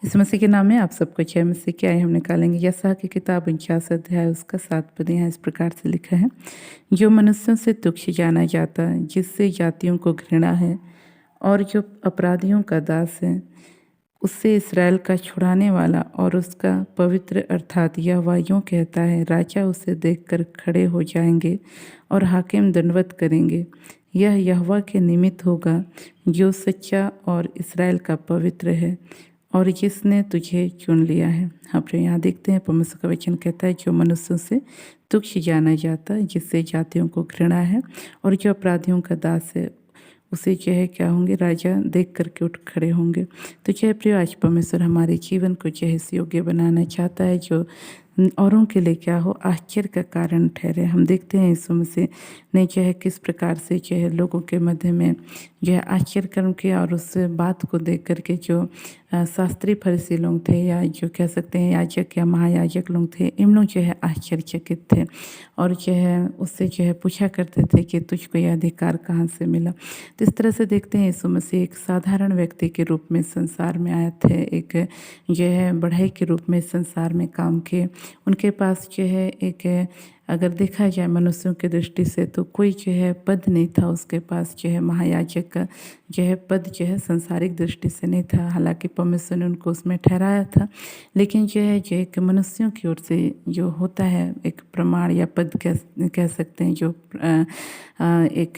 इस मसीह के नाम में आप सबको जय मसीह की आए हम निकालेंगे। यशायाह की किताब 49 अध्याय उसका 7 पद यहाँ इस प्रकार से लिखा है, जो मनुष्यों से तुच्छ जाना जाता, जिससे जातियों को घृणा है और जो अपराधियों का दास है, उससे इसराइल का छुड़ाने वाला और उसका पवित्र अर्थात यहोवा यूँ कहता है, राजा उसे देखकर खड़े हो जाएंगे और हाकिम दंडवत करेंगे। यह यहोवा के निमित्त होगा जो सच्चा और इसराइल का पवित्र है और जिसने तुझे चुन लिया है। आप जो यहाँ देखते हैं परमेश्वर का वचन कहता है, जो मनुष्यों से तुच्छ जाना जाता, जिससे जातियों को घृणा है और जो अपराधियों का दास है, उसे जो है क्या होंगे, राजा देख करके उठ खड़े होंगे। तो जय प्रिय, आज परमेश्वर हमारे जीवन को जो है इस योग्य बनाना चाहता है जो औरों के लिए क्या हो, आश्चर्य का कारण ठहरे। हम देखते हैं यीशु मसीह ने जो है किस प्रकार से जो है लोगों के मध्य में जो है आश्चर्य कर्म किया, और उस बात को देख करके जो शास्त्री फरीसी लोग थे, या जो कह सकते हैं याजक या महायाजक लोग थे, इन लोग जो है आश्चर्यचकित थे और जो है उससे जो है पूछा करते थे कि तुझको यह अधिकार कहाँ से मिला। तो इस तरह से देखते हैं यीशु मसीह एक साधारण व्यक्ति के रूप में संसार में आए थे, एक जो है बढ़ई के रूप में संसार में काम किए। उनके पास जो है एक, अगर देखा जाए मनुष्यों की दृष्टि से, तो कोई जो है पद नहीं था उसके पास, जो है महायाजक का जो है पद जो है संसारिक दृष्टि से नहीं था। हालांकि परमेश्वर ने उनको उसमें ठहराया था, लेकिन जो है जो एक मनुष्यों की ओर से जो होता है एक प्रमाण या पद कह सकते हैं, जो एक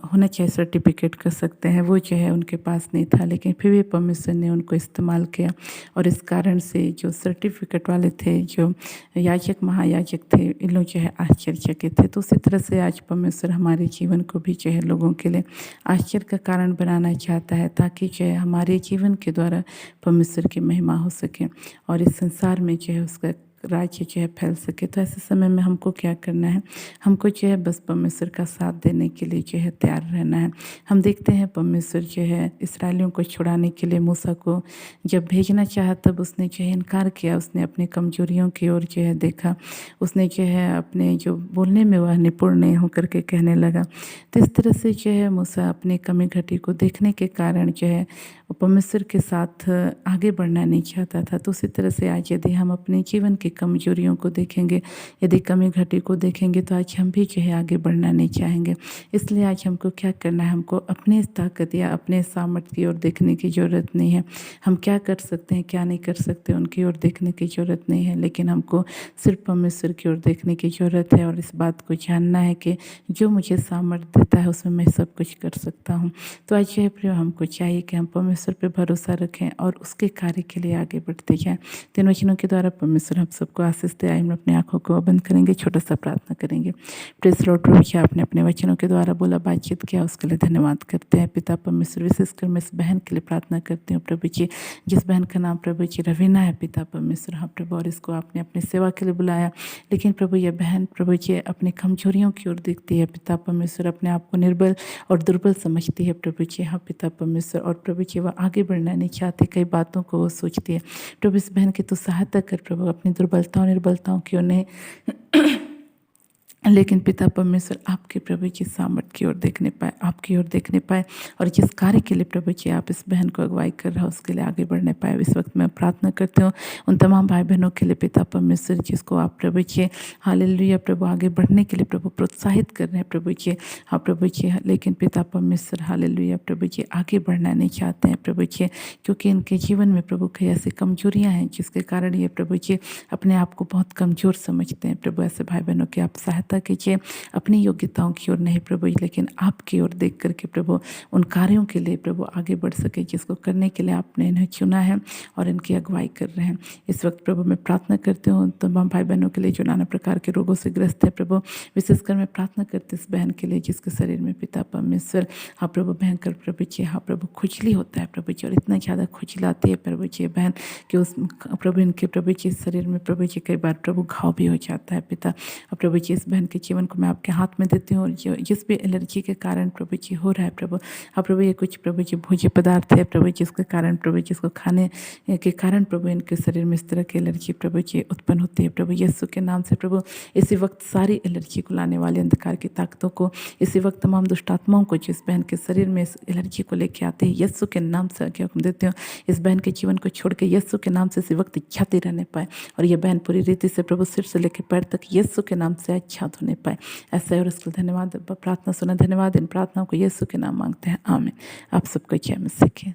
होना चाहिए, सर्टिफिकेट कर सकते हैं, वो जो है उनके पास नहीं था। लेकिन फिर भी परमेश्वर ने उनको इस्तेमाल किया, और इस कारण से जो सर्टिफिकेट वाले थे, जो याजक महायाजक थे, इन लोग जो है आश्चर्यचकित थे। तो उसी तरह से आज परमेश्वर हमारे जीवन को भी जो है लोगों के लिए आश्चर्य का कारण बनाना चाहता है, ताकि जो है हमारे जीवन के द्वारा परमेश्वर की महिमा हो सके और इस संसार में जो है उसका राज्य जो है फैल सके। तो ऐसे समय में हमको क्या करना है, हमको जो है बस परमेश्वर का साथ देने के लिए जो है तैयार रहना है। हम देखते हैं परमेश्वर जो है इसराइलियों को छुड़ाने के लिए मूसा को जब भेजना चाहा, तब उसने जो है इनकार किया। उसने अपनी कमजोरियों की ओर जो है देखा, उसने जो है अपने जो बोलने में वह निपुण नहीं होकर के कहने लगा। तो इस तरह से जो है मूसा अपनी कमी घटी को देखने के कारण जो है परमेश्वर के साथ आगे बढ़ना नहीं चाहता था। तो उसी तरह से आज यदि हम अपने जीवन की कमजोरियों को देखेंगे, यदि कमी घटी को देखेंगे, तो आज हम भी जो है आगे बढ़ना नहीं चाहेंगे। इसलिए आज हमको क्या करना है, हमको अपने ताकत या अपने सामर्थ्य की ओर देखने की ज़रूरत नहीं है। हम क्या कर सकते हैं क्या नहीं कर सकते उनकी ओर देखने की ज़रूरत नहीं है, लेकिन हमको सिर्फ परमेश्वर की ओर देखने की ज़रूरत है और इस बात को जानना है कि जो मुझे सामर्थ्य देता है उसमें मैं सब कुछ कर सकता हूँ। तो आज यह प्रिय, हमको चाहिए कि हम परमेश्वर पर भरोसा रखें और उसके कार्य के लिए आगे बढ़ते जाएं। तीन वचनों के द्वारा परमेश्वर हम सबको आशीष दे। आइए हम अपनी आंखों को बंद करेंगे, छोटा सा प्रार्थना करेंगे। प्रेस लॉर्ड प्रभु जी, आपने अपने वचनों के द्वारा बोला, बातचीत किया, उसके लिए धन्यवाद करते हैं। पिता परमेश्वर, विशेषकर मैं इस बहन के लिए प्रार्थना करती हूँ प्रभु जी, जिस बहन का नाम प्रभु जी रवीना है। पिता परमेश्वर, हाँ प्रभु, और इसको आपने अपनी सेवा के लिए बुलाया, लेकिन प्रभु यह बहन प्रभु जी अपनी कमजोरियों की ओर देखती है। पिता परमेश्वर, अपने आप को निर्बल और दुर्बल समझती है प्रभु जी। हाँ पिता परमेश्वर, और प्रभु जी वह आगे बढ़ना नहीं चाहती, कई बातों को वो सोचती है। प्रभु इस बहन की तो सहायता कर प्रभु, अपनी दुर्बलताओं निर्बलताओं की ओर नहीं लेकिन पिता परमेश्वर आपके प्रभु जी सामर्थ्य की ओर देखने पाए, आपकी ओर देखने पाए, और जिस कार्य के लिए प्रभु जी आप इस बहन को अगुवाई कर रहे हो उसके लिए आगे बढ़ने पाए। इस वक्त मैं प्रार्थना करती हूँ उन तमाम भाई बहनों के लिए पिता परमेश्वर, जिसको आप प्रभु जी हालेलुया प्रभु आगे बढ़ने के लिए प्रभु प्रोत्साहित कर रहे हैं प्रभु जी। हाँ प्रभु जी, लेकिन पिता परमेश्वर हालेलुया प्रभु जी आगे बढ़ना नहीं चाहते हैं प्रभु जी, क्योंकि इनके जीवन में प्रभु कई ऐसी कमजोरियाँ हैं जिसके कारण ये प्रभु जी अपने आप को बहुत कमजोर समझते हैं। प्रभु ऐसे भाई बहनों की आप सहायता कीजिए, अपनी योग्यताओं की ओर नहीं प्रभु, लेकिन आपकी ओर देख करके प्रभु उन कार्यों के लिए प्रभु आगे बढ़ सके जिसको करने के लिए आपने इन्हें चुना है और इनकी अगुवाई कर रहे हैं। इस वक्त प्रभु मैं प्रार्थना करती हूँ तमाम भाई बहनों के लिए जो नाना प्रकार के रोगों से ग्रस्त है प्रभु। विशेषकर मैं प्रार्थना करती इस बहन के लिए जिसके शरीर में पिता परमेश्वर हाँ प्रभु भयंकर प्रभु जी हाँ प्रभु खुजली होता है प्रभु जी, और इतना ज़्यादा खुजलाती है प्रभु जी बहन कि उस प्रभु इनके प्रभु जी शरीर में प्रभु जी कई बार प्रभु घाव भी हो जाता है पिता। और प्रभु जी इस बहन बहन के जीवन को मैं आपके हाथ में देती हूँ, और जिस भी एलर्जी के कारण प्रभु जी हो रहा है प्रभु, अब प्रभु ये कुछ प्रभु जी भोज्य पदार्थ है प्रभु, जिसके कारण प्रभु जिसको खाने के कारण प्रभु इनके शरीर में इस तरह की एलर्जी प्रभु जी उत्पन्न होती है प्रभु यीशु के नाम से प्रभु। इसी वक्त सारी एलर्जी को लाने वाले अंधकार की ताकतों को, इसी वक्त तमाम दुष्ट आत्माओं को जिस बहन के शरीर में इस एलर्जी को लेके आते हैं, यीशु के नाम से आगे हुक्म देते हो, इस बहन के जीवन को छोड़ के यीशु के नाम से इसी वक्त जाती रहने पाए, और ये बहन पूरी रीति से प्रभु सिर से लेकर पैर तक यीशु के नाम से आच्छादित होने पाए। ऐसा है, और इसके लिए धन्यवाद, प्रार्थना सुना, धन्यवाद। इन प्रार्थनाओं को यीशु के नाम मांगते हैं, आमीन। आप सबको जय मसीह की।